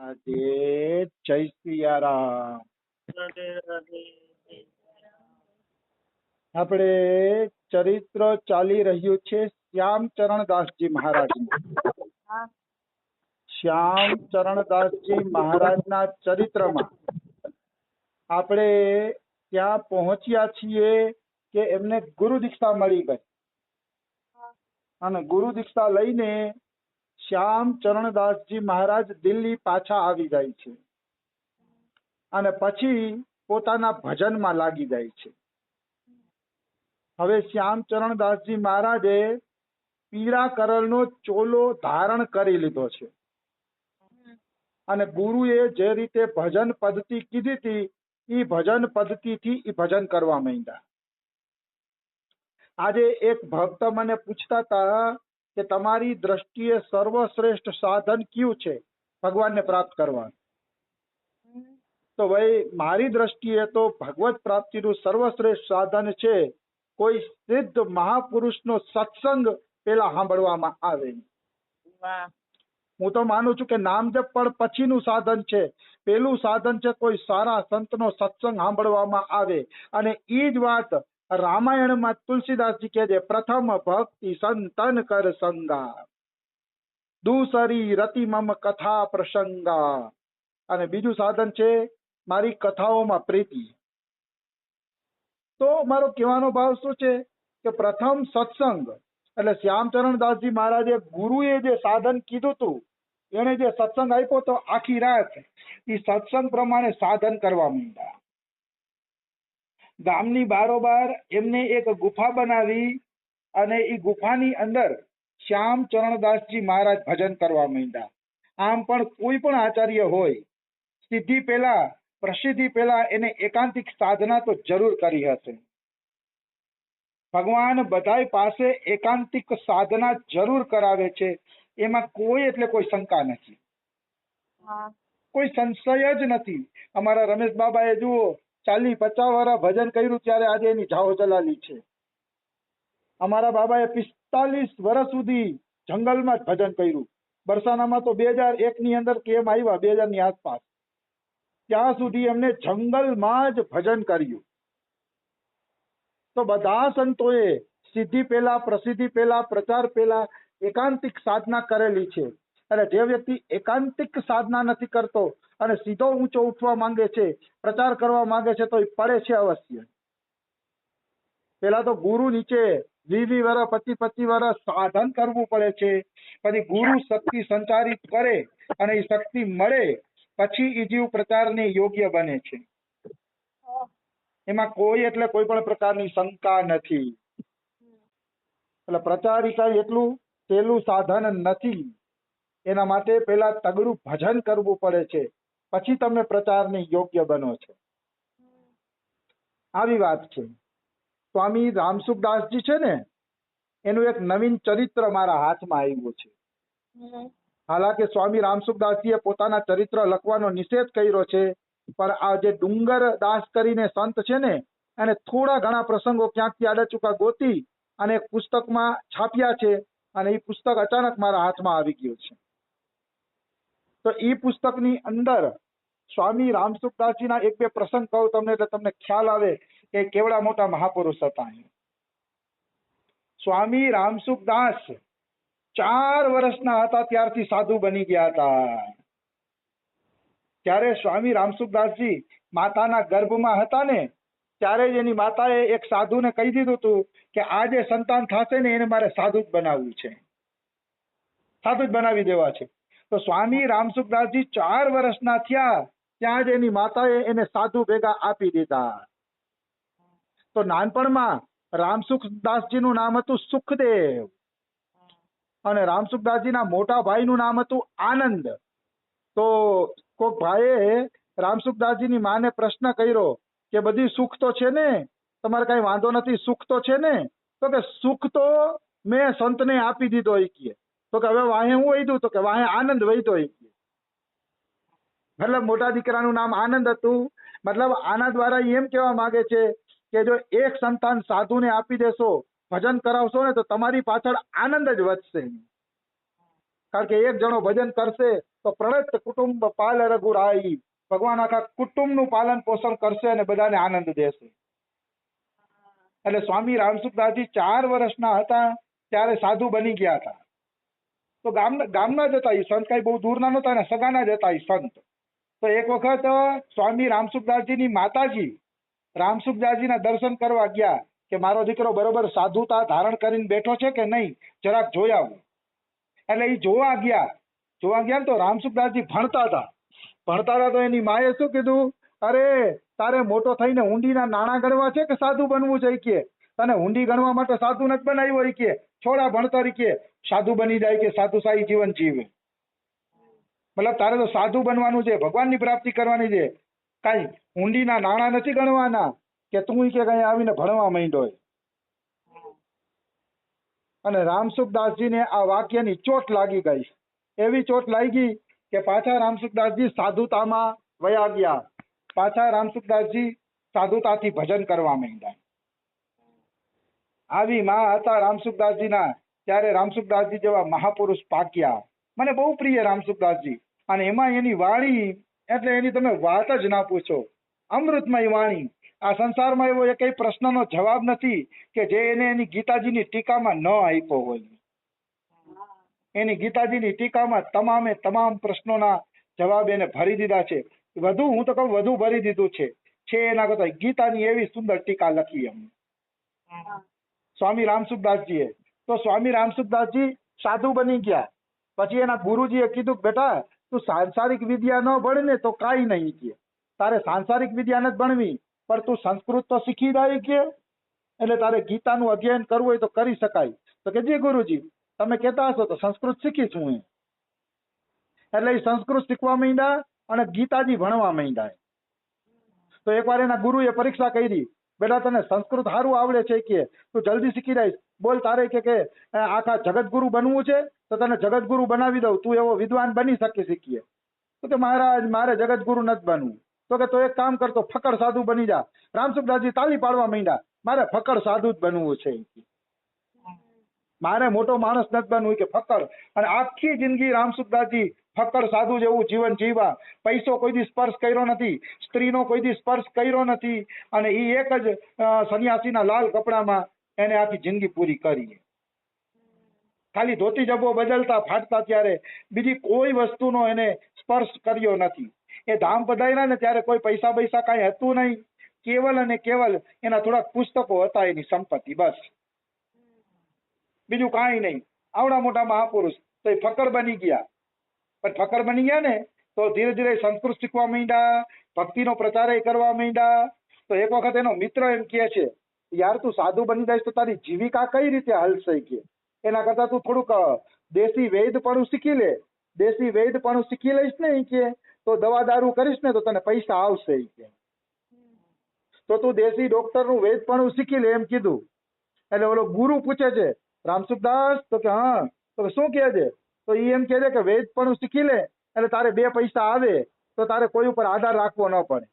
આજે જય સિયારામ. આપણે ચરિત્ર ચાલી રહ્યું છે શ્યામચરણદાસજી મહારાજનું. શ્યામચરણદાસજી મહારાજના ચરિત્રમાં આપણે ત્યાં પહોંચ્યા છીએ કે એમને ગુરુ દીક્ષા મળી ગઈ અને ગુરુ દીક્ષા લઈને શ્યામચરણદાસજી મહારાજ દિલ્હી પાછા આવી જાય છે અને પછી પોતાના ભજનમાં લાગી જાય છે. હવે શ્યામચરણદાસજી મહારાજે પીળા કલરનો ચોલો ધારણ કરી લીધો છે અને ગુરુએ જે રીતે ભજન પદ્ધતિ કીધી હતી એ ભજન પદ્ધતિથી એ ભજન કરવા માંડ્યા. આજે એક ભક્ત મને પૂછતા હતા કે તમારી દ્રષ્ટિએ સર્વશ્રેષ્ઠ સાધન કયું છે ભગવાનને પ્રાપ્ત કરવાનું? તો ભાઈ મારી દ્રષ્ટિએ તો ભગવત પ્રાપ્તિનું સર્વશ્રેષ્ઠ સાધન છે કોઈ સિદ્ધ મહાપુરુષનો સત્સંગ પેલા સાંભળવામાં આવે. હું તો માનું છું કે નામ જપ પણ પછીનું સાધન છે. પેલું સાધન છે કોઈ સારા સંતનો સત્સંગ સાંભળવામાં આવે. અને એ જ વાત રામાયણમાં તુલસીદાસજી કહે છે, પ્રથમ ભક્તિ સંતન કર સંગા, દૂસરી રતિ મમ કથા પ્રસંગા. અને બીજું સાધન છે મારી કથાઓમાં પ્રીતિ. તો મારો કહેવાનો ભાવ શું છે કે પ્રથમ સત્સંગ, એટલે શ્યામચરણદાસજી મહારાજે ગુરુએ જે સાધન કીધું હતું, એને જે સત્સંગ આપ્યો તો આખી રાત એ સત્સંગ પ્રમાણે સાધન કરવા માંડ્યા. ગામની બારોબાર એમને એક ગુફા બનાવી અને એ ગુફાની અંદર શ્યામચરણદાસજી મહારાજ ભજન કરવા માંડ્યા. આમ પણ કોઈ પણ આચાર્ય હોય સિદ્ધિ પહેલા, પ્રસિદ્ધિ પહેલા એને એકાંતિક સાધના તો જરૂર કરી હશે. ભગવાન બધાય પાસે એકાંતિક સાધના જરૂર કરાવે છે, એમાં કોઈ એટલે કોઈ શંકા નથી, કોઈ સંશય જ નથી. અમારા રમેશ બાબાએ જુઓ 40-50 વર્ષ ભજન કર્યું ત્યારે આજે એની જાહો જલાલી છે. અમારા બાબાએ 45 વર્ષ સુધી જંગલમાં જ ભજન કર્યું. બરસાનામાં તો 2001 ની અંદર કેમ આવ્યા, 2000 ની આસપાસ, ત્યાં સુધી એમને જંગલમાં જ ભજન કર્યું. તો બધા સંતોએ સિદ્ધિ પહેલા, પ્રસિદ્ધિ પહેલા, પ્રચાર પહેલા એકાંતિક સાધના કરેલી છે. અને જે વ્યક્તિ એકાંતિક સાધના નથી કરતો અને સીધો ઊંચો ઉઠવા માંગે છે, પ્રચાર કરવા માંગે છે, તો એ પડે છે અવશ્ય. પેલા તો ગુરુ નીચે 20 વર્ષ, 25 વર્ષ સાધન કરવું પડે છે. પછી ગુરુ શક્તિ સંચારિત કરે અને એ શક્તિ મળે પછી એ જીવ પ્રચારને યોગ્ય બને છે. એમાં કોઈ એટલે કોઈ પણ પ્રકારની શંકા નથી. એટલે પ્રચાર એટલું સહેલું સાધન નથી. એના માટે પેલા તગડું ભજન કરવું પડે છે, પછી તમે પ્રચારને યોગ્ય બનો છો. આવી વાત છે. સ્વામી રામસુખદાસજી છે ને, એનું એક નવીન ચરિત્ર મારા હાથમાં આવ્યું છે. હાલાકે સ્વામી રામસુખદાસજીએ પોતાના ચરિત્ર લખવાનો નિષેધ કર્યો છે, પણ આ જે ડુંગર દાસ કરીને સંત છે ને, એને થોડા ઘણા પ્રસંગો ક્યાંકથી આડાચૂકા ગોતી અને એક પુસ્તકમાં છાપ્યા છે અને એ પુસ્તક અચાનક મારા હાથમાં આવી ગયું છે. તો એ પુસ્તકની અંદર સ્વામી રામસુખદાસજીના 1-2 પ્રસંગ કહું તમને એટલે તમને ખ્યાલ આવે કે કેવડા મોટા મહાપુરુષ હતા. સ્વામી રામસુખદાસ 4 વર્ષના હતા ત્યારથી સાધુ બની ગયા હતા. ત્યારે સ્વામી રામસુખદાસજી માતાના ગર્ભમાં હતા ને, ત્યારે જ એની માતાએ એક સાધુને કહી દીધું હતું કે આ જે સંતાન થશે ને એને મારે સાધુ જ બનાવવું છે, સાધુ જ બનાવી દેવા છે. તો સ્વામી રામસુખદાસજી 4 વર્ષના થયા ત્યાં જ એની માતાએ એને સાધુ ભેગા આપી દીધા. તો નાનપણમાં રામસુખદાસજીનું નામ હતું સુખદેવ અને રામસુખદાસજીના મોટા ભાઈનું નામ હતું આનંદ. તો કોઈક ભાઈએ રામસુખદાસજીની માને પ્રશ્ન કર્યો કે બધી સુખ તો છે ને, તમારે કઈ વાંધો નથી, સુખ તો છે ને? તો કે સુખ તો મેં સંતને આપી દીધો. એ કહે તો કે હવે વાહે હું વહીધું? તો કે વાહે આનંદ વહીધો. એ કહે મતલબ મોટા દીકરાનું નામ આનંદ હતું. મતલબ આના દ્વારા એમ કહેવા માંગે છે કે જો એક સંતાન સાધુને આપી દેશો, ભજન કરાવશો ને, તો તમારી પાછળ આનંદ જ વધશે. કારણ કે એક જણો ભજન કરશે તો પ્રણત કુટુંબ પાલ રઘુરાઈ, ભગવાન આખા કુટુંબનું પાલન પોષણ કરશે અને બધાને આનંદ દેશે. એટલે સ્વામી રામસુખદાસજી 4 વર્ષના હતા ત્યારે સાધુ બની ગયા હતા. તો ગામના જ હતા, એ સંત કઈ બહુ દૂરના નહોતા ને સગાના જ હતા એ સંત. તો એક વખત સ્વામી રામસુખદાસજીની માતાજી રામસુખદાસજીના દર્શન કરવા ગયા કે મારો દીકરો બરોબર સાધુતા ધારણ કરીને બેઠો છે કે નહીં, જરાક જોઈ આવું. એટલે એ જોવા ગયા ને તો રામસુખદાસજી ભણતા હતા તો એની માએ શું કીધું, અરે તારે મોટો થઈને હુંડીના નાણાં ગણવા છે કે સાધુ બનવું છે કે તને હુંડી ગણવા માટે સાધુ નથી બનાવ્યો કે છોડા ભણતર કે સાધુ બની જાય કે સાધુશાહી જીવન જીવે. મતલબ તારે તો સાધુ બનવાનું છે, ભગવાનની પ્રાપ્તિ કરવાની છે, કઈ હુંડીના નાણાં નથી ગણવાના કે તું કે કઈ આવીને ભણવા માંડ્યો. અને રામસુખદાસજીને આ વાક્યની ચોટ લાગી ગઈ, એવી ચોટ લાગી કે પાછા રામસુખદાસજી સાધુતામાં વયા ગયા. પાછા રામસુખદાસજી સાધુતાથી ભજન કરવા માંડ્યા. આવી માં હતા રામસુખદાસજીના, ત્યારે રામસુખદાસજી જેવા મહાપુરુષ પાક્યા. મને બહુ પ્રિય રામસુખદાસજી, અને એમાં એની વાણી એટલે એની તમે વાત જ ના પૂછો, અમૃતમય વાણી. આ સંસારમાં એવો એક પ્રશ્નનો જવાબ નથી કે જે એને એની ગીતાજીની ટીકામાં ન આપ્યો હોય. એની ગીતાજીની ટીકામાં તમામ પ્રશ્નોના જવાબ એને ભરી દીધા છે. વધુ હું તો કહું વધુ ભરી દીધું છે એના કરતા ગીતાની એવી સુંદર ટીકા લખી એમ સ્વામી રામસુખદાસજીએ. તો સ્વામી રામસુખદાસજી સાધુ બની ગયા. પછી એના ગુરુજીએ કીધું બેટા તું સાંસારિક વિદ્યા ન ભણે ને તો કાંઈ નહીં કે તારે સાંસારિક વિદ્યા નથી ભણવી, પણ તું સંસ્કૃત તો શીખી જાય કે એટલે તારે ગીતાનું અધ્યયન કરવું હોય તો કરી શકાય. તો કે જી ગુરુજી તમે કહેતા હશો તો સંસ્કૃત શીખીશ હું. એટલે એ સંસ્કૃત શીખવા માંડ્યા અને ગીતાજી ભણવા માંડ્યા. તો એકવાર એના ગુરુએ પરીક્ષા કરી, બેટા તને સંસ્કૃત સારું આવડે છે કે તું જલ્દી શીખી જઈશ, બોલ તારે કે આખા જગતગુરુ બનવું છે તો તને જગતગુરુ બનાવી દઉં, તું એવો વિદ્વાન બની શકે શીખીએ. તો કે મહારાજ મારે જગતગુરુ નથી બનવું. તો કે તો એક કામ કરતો ફકડ સાધુ બની જા. રામસુખદાસજી તાળી પાડવા માંડ્યા, મારે ફકડ સાધુ જ બનવું છે, મારે મોટો માણસ નથી બનવું કે ફકડ. અને આખી જિંદગી રામસુખદાસજી ફકડ સાધુ જેવું જીવન જીવા. પૈસો કોઈ દી સ્પર્શ કર્યો નથી, સ્ત્રીનો કોઈ દી સ્પર્શ કર્યો નથી, અને એ એક જ સંન્યાસીના લાલ કપડામાં એને આખી જિંદગી પૂરી કરી. ખાલી ધોતી જબ્બો બદલતા ફાટતા, ત્યારે બીજી કોઈ વસ્તુનો એને સ્પર્શ કર્યો નથી. એ ધામ પધાર્યા ને ત્યારે કોઈ પૈસા પૈસા કાંઈ હતું નહીં, કેવલ અને કેવલ એના થોડાક પુસ્તકો હતા એની સંપત્તિ, બસ બીજું કાંઈ નહીં. આવડા મોટા મહાપુરુષ તો એ ફકર બની ગયા. પણ ફકર બની ગયા ને તો ધીરે ધીરે સંસ્કૃત શીખવા માંડ્યા, ભક્તિનો પ્રચાર કરવા માંડ્યા. તો એક વખત એનો મિત્ર એમ કહે છે, યાર તું સાધુ બની જઈશ તો તારી જીવિકા કઈ રીતે હાલશે કે એના કરતા તું થોડુંક દેશી વૈદ્યપણું શીખી લે. દેશી વૈદ્યપણું શીખી લઈશ ને કે તો દવા દારૂ કરીશ ને તો તને પૈસા આવશે કે તો તું દેશી ડોક્ટરનું વૈદ્યપણું શીખી લે એમ કીધું. એટલે ઓલો ગુરુ પૂછે છે રામસુખદાસ, તો કે હા. તો શું કહે છે? તો એ એમ કહે છે કે વૈદ્યપણું શીખી લે એટલે તારે 2 પૈસા આવે તો તારે કોઈ ઉપર આધાર રાખવો ન પડે.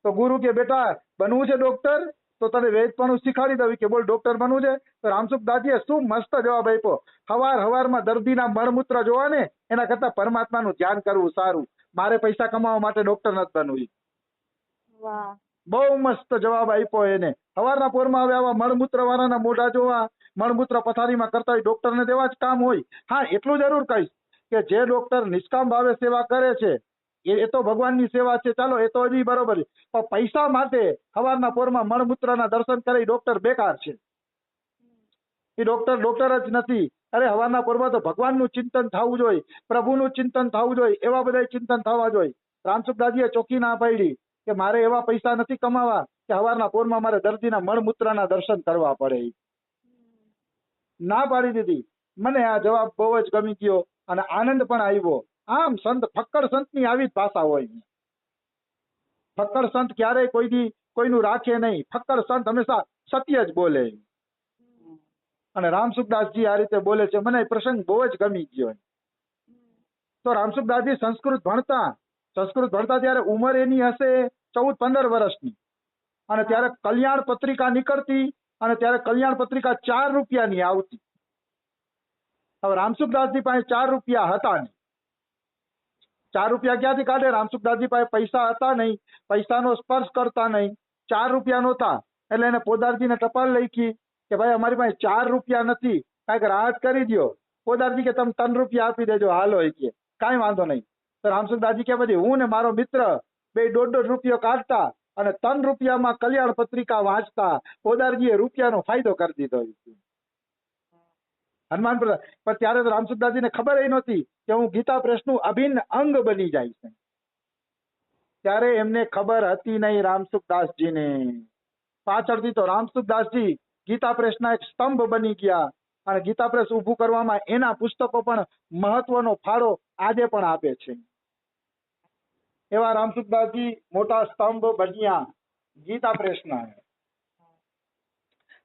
તો ગુરુ કે બેટા બનવું છે ડોક્ટર તો તને વૈદ્યપણું શીખાડી દઉં કે બોલ ડોક્ટર બનવું છે. તો રામસુખદાસજીએ શું મસ્ત જવાબ આપ્યો, હવારમાં દર્દીના મળમૂત્ર જોવા ને એના કરતા પરમાત્માનું ધ્યાન કરવું સારું, મારે પૈસા કમાવા માટે ડોક્ટર નથી બનવું. બહુ મસ્ત જવાબ આપ્યો એને. સવારના પોરમાં હવે આવા મળમૂત્ર વાળાના મોઢા જોવા, મળમૂત્ર પથારીમાં કરતા હોય ડોક્ટરને દેવા જ કામ હોય. હા એટલું જરૂર કહીશ કે જે ડોક્ટર નિષ્કામ ભાવે સેવા કરે છે એ તો ભગવાનની સેવા છે, ચાલો એ તો હજી બરોબર છે. પણ પૈસા માટે સવારના પોરમાં મળમૂત્રના દર્શન કરે ડોક્ટર બેકાર છે. એ ડોક્ટર જ નથી. અરે સવારના પોરમાં તો ભગવાનનું ચિંતન થવું જોઈએ, પ્રભુનું ચિંતન થવું જોઈએ, એવા બધા ચિંતન થવા જોઈએ. રામસુખદાસજીએ ચોખ્ખી ના પાડી કે મારે એવા પૈસા નથી કમાવા કે સવારના પોરમાં મારે દર્દીના મળમૂત્રના દર્શન કરવા પડે. ના પાડી દીધી. મને આ જવાબ બહુ જ ગમી ગયો અને આનંદ પણ આવ્યો. આમ સંત ફક્કડ સંતની આવી જ ભાષા હોય. ફક્કડ સંત ક્યારેય કોઈનું રાખે નહીં. ફક્કડ સંત હંમેશા સત્ય જ બોલે. અને રામસુખદાસજી આ રીતે બોલે છે, મને પ્રસંગ બહુ જ ગમી ગયો. તો રામસુખદાસજી સંસ્કૃત ભણતા ત્યારે ઉંમર એની હશે 14-15 વર્ષની, અને ત્યારે કલ્યાણ પત્રિકા નીકળતી, અને ત્યારે કલ્યાણ પત્રિકા 4 રૂપિયાની આવતી. હવે રામસુખદાસજી પાસે 4 રૂપિયા હતા નહીં. 4 રૂપિયા ક્યાંથી કાઢે? રામસુખદાસજી પાસે પૈસા હતા નહીં, પૈસાનો સ્પર્શ કરતા નહીં, 4 રૂપિયા નહોતા. એટલે એને પોદારજીને ટપાલ લખી કે ભાઈ અમારી પાસે 4 રૂપિયા નથી, કાંઈક રાહત કરી દો. પોદારજી કે તમે 3 રૂપિયા આપી દેજો, હાલો એ કે કાંઈ વાંધો નહીં. તો રામસુખદાસજી કે પછી હું ને મારો મિત્ર બે 1.5 રૂપિયો કાઢતા અને 3 રૂપિયામાં કલ્યાણ પત્રિકા વાંચતા. પોદારજીએ રૂપિયાનો ફાયદો કરી દીધો. હનુમાન પ્રસાદ. પણ ત્યારે તો રામસુખદાસજીને ખબર એ નહોતી કે હું ગીતા પ્રેસનું અભિન્ન અંગ બની જાય છે. ત્યારે એમને ખબર હતી નહીં રામસુખદાસજીને. પાછળથી તો રામસુખદાસજી ગીતા પ્રેસના એક સ્તંભ બની ગયા અને ગીતા પ્રેસ ઊભું કરવામાં એના પુસ્તકો પણ મહત્વનો ફાળો આજે પણ આપે છે. એવા રામસુખદાસજી મોટા સ્તંભ બન્યા ગીતા પ્રેસના.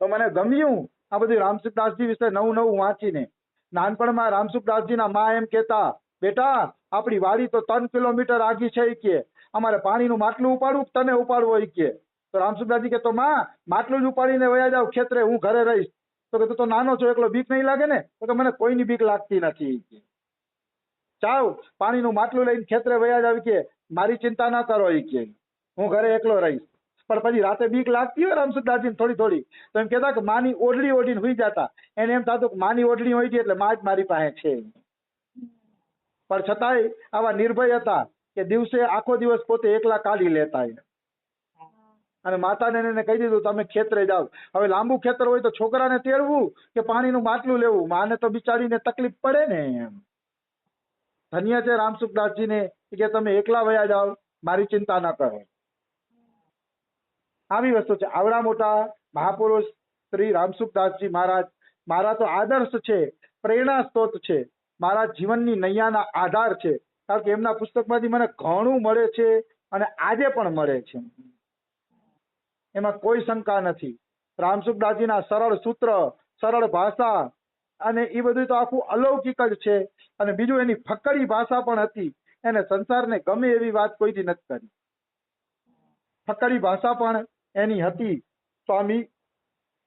તો મને ગમ્યું આ બધું રામસુખદાસજી વિશે નવું વાંચીને. નાનપણમાં રામસુખદાસજીના મા એમ કહેતા, બેટા આપણી વાડી તો 3 કિલોમીટર આગી છે કે અમારે પાણીનું માટલું ઉપાડવું તને ઉપાડવું હોય કે. તો રામસુખદાસજી કે તો માં માટલું જ ઉપાડીને વયા જાવ ખેતરે, હું ઘરે રહીશ. તો કે તું તો નાનો છો, એકલો બીક નહીં લાગે ને? તો કે મને કોઈની બીક લાગતી નથી. જાવ પાણીનું માટલું લઈને ખેતરે વયા જાવ કે મારી ચિંતા ના કરો કે હું ઘરે એકલો રહીશ. પણ પછી રાતે બીક લાગતી હોય રામસુખદાસજીને થોડી થોડી, તો એમ કહેતા કે માની ઓઢડી ઓઢીને સુઈ જતા. એને એમ થતું કે માની ઓઢડી હોય એટલે માં જ મારી પાસે છે. પણ છતાંય આવા નિર્ભય હતા કે દિવસે આખો દિવસ પોતે એકલા કાઢી લેતા. અને માતાને એને કહી દીધું તમે ખેતરે જાઓ. હવે લાંબુ ખેતર હોય તો છોકરાને તેડવું કે પાણીનું માટલું લેવું, માને તો બિચારીને તકલીફ પડે ને. એમ ધન્ય છે રામસુખદાસજીને કે તમે એકલા વયા જાઓ, મારી ચિંતા ના કરો. આવી વસ્તુ છે. આવડા મોટા મહાપુરુષ શ્રી રામસુખદાસજી મહારાજ મારા તો આદર્શ છે, પ્રેરણા સ્ત્રોત છે, મારા જીવનની નૈયાના આધાર છે. કારણ કે એમના પુસ્તકમાંથી મને ઘણું મળે છે અને આજે પણ મળે છે. એમાં કોઈ શંકા નથી. રામસુખદાસજીના સરળ સૂત્ર, સરળ ભાષા અને એ બધું તો આખું અલૌકિક જ છે. અને બીજું એની ફક્કડી ભાષા પણ હતી. એને સંસારને ગમે એવી વાત કોઈથી નથી કરી. ફક્કડી ભાષા પણ એની હતી સ્વામી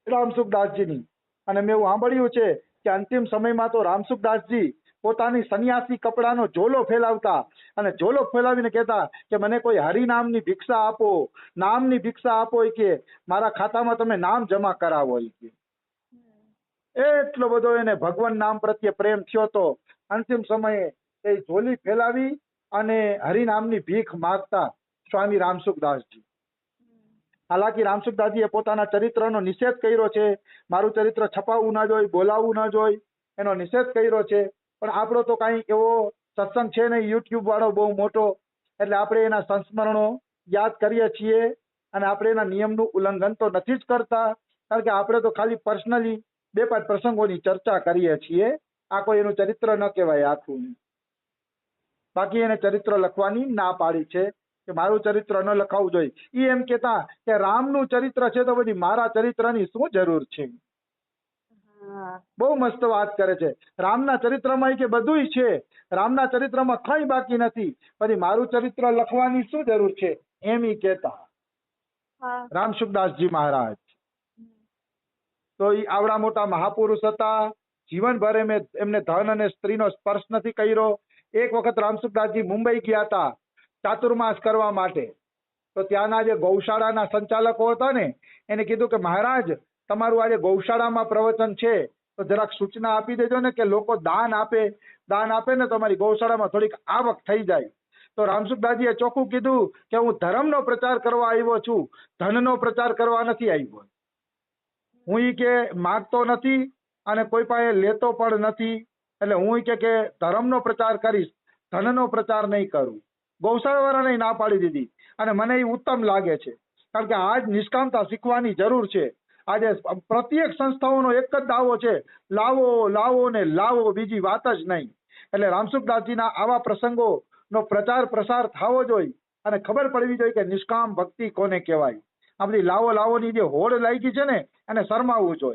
રામસુખદાસજીની. અને મેં એવું સાંભળ્યું છે કે અંતિમ સમયમાં તો રામસુખદાસજી પોતાની સંન્યાસી કપડાનો ઝોલો ફેલાવતા અને ઝોલો ફેલાવીને કહેતા કે મને કોઈ હરિનામની ભિક્ષા આપો, નામની ભિક્ષા આપો કે મારા ખાતામાં તમે નામ જમા કરાવો કે. એટલો બધો એને ભગવાન નામ પ્રત્યે પ્રેમ થયો તો અંતિમ સમયે એ ઝોલી ફેલાવી અને હરિનામની ભીખ માગતા સ્વામી રામસુખદાસજી. હાલાકી રામસુખદાસજીએ પોતાના ચરિત્રનો નિષેધ કર્યો છે. મારું ચરિત્ર છપાવવું ના જોઈએ, બોલાવવું ના જોઈએ, એનો નિષેધ કર્યો છે. પણ આપણો તો કાંઈ એવો સત્સંગ છે નહીં યુટ્યુબ વાળો બહુ મોટો, એટલે આપણે એના સંસ્મરણો યાદ કરીએ છીએ અને આપણે એના નિયમનું ઉલ્લંઘન તો નથી જ કરતા. કારણ કે આપણે તો ખાલી પર્સનલી 2-5 પ્રસંગોની ચર્ચા કરીએ છીએ. આ કોઈ એનું ચરિત્ર ન કહેવાય આખું. બાકી એને ચરિત્ર લખવાની ના પાડી છે કે મારું ચરિત્ર ન લખાવવું જોઈએ. એ એમ કહેતા કે રામનું ચરિત્ર છે તો બધી મારા ચરિત્રની શું જરૂર છે. બહુ મસ્ત વાત કરે છે. રામના ચરિત્રમાં કે બધુંય છે, રામના ચરિત્રમાં કંઈ બાકી નથી, પછી મારું ચરિત્ર લખવાની શું જરૂર છે એમ ઈ કહેતા રામસુખદાસજી મહારાજ. તો એ આવડા મોટા મહાપુરુષ હતા. જીવનભર એમને ધન અને સ્ત્રીનો સ્પર્શ નથી કર્યો. એક વખત રામસુખદાસજી મુંબઈ ગયા હતા ચાતુર્માસ કરવા માટે. તો ત્યાંના જે ગૌશાળાના સંચાલકો હતા ને એને કીધું કે મહારાજ તમારું આજે ગૌશાળામાં પ્રવચન છે તો જરાક સૂચના આપી દેજો ને કે લોકો દાન આપે ને તમારી ગૌશાળામાં થોડીક આવક થઈ જાય. તો રામસુખદાસજીએ ચોખ્ખું કીધું કે હું ધર્મનો પ્રચાર કરવા આવ્યો છું, ધનનો પ્રચાર કરવા નથી આવ્યો. હું ઈ કે માગતો નથી અને કોઈ પાસે લેતો પણ નથી. એટલે હું કે ધર્મનો પ્રચાર કરીશ, ધનનો પ્રચાર નહીં કરું. ગૌશાળાવાળાને ના પાડી દીધી અને મને એ ઉત્તમ લાગે છે. કારણ કે આજ નિષ્કામતા શીખવાની જરૂર છે. આજે પ્રત્યેક સંસ્થાઓનો એક જ દાવો છે, લાવો લાવો ને લાવો, બીજી વાત જ નહીં. એટલે રામસુખદાસજીના આવા પ્રસંગોનો પ્રચાર પ્રસાર થવો જોઈએ અને ખબર પડવી જોઈએ કે નિષ્કામ ભક્તિ કોને કહેવાય. આ બધી લાવો લાવોની જે હોડ લાગી છે ને એને શરમાવવું જોઈએ.